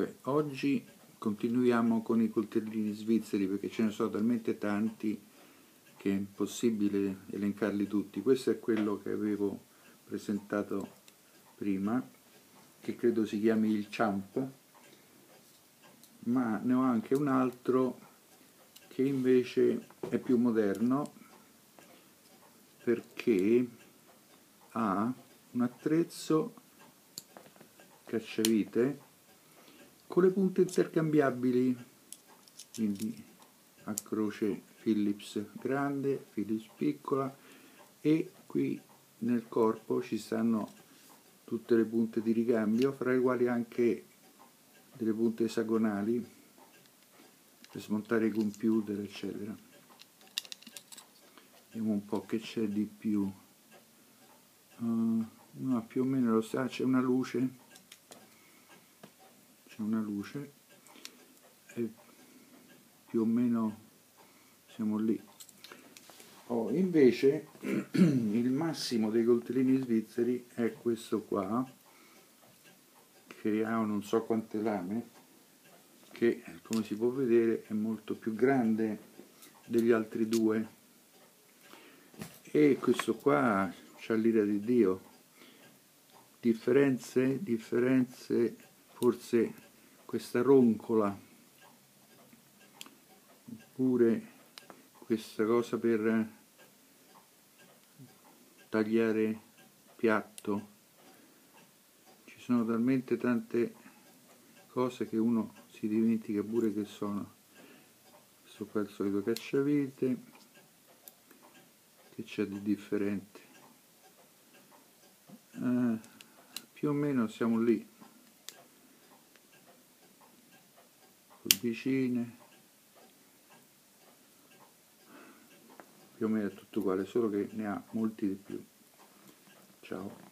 Comunque oggi continuiamo con i coltellini svizzeri, perché ce ne sono talmente tanti che è impossibile elencarli tutti. Questo è quello che avevo presentato prima, che credo si chiami il Champ, ma ne ho anche un altro che invece è più moderno, perché ha un attrezzo cacciavite con le punte intercambiabili, quindi a croce Phillips grande, Phillips piccola, e qui nel corpo ci stanno tutte le punte di ricambio, fra le quali anche delle punte esagonali per smontare i computer, eccetera. Vediamo un po' che c'è di più. No, più o meno lo sa, c'è una luce, e più o meno siamo lì. Invece il massimo dei coltellini svizzeri è questo qua, che ha non so quante lame, che come si può vedere è molto più grande degli altri due, e questo qua c'ha l'ira di Dio. Differenze, forse questa roncola, oppure questa cosa per tagliare piatto. Ci sono talmente tante cose che uno si dimentica pure che sono. Questo qua è il solito cacciavite. Che c'è di differente? Più o meno siamo lì, vicine, più o meno è tutto uguale, solo che ne ha molti di più. Ciao.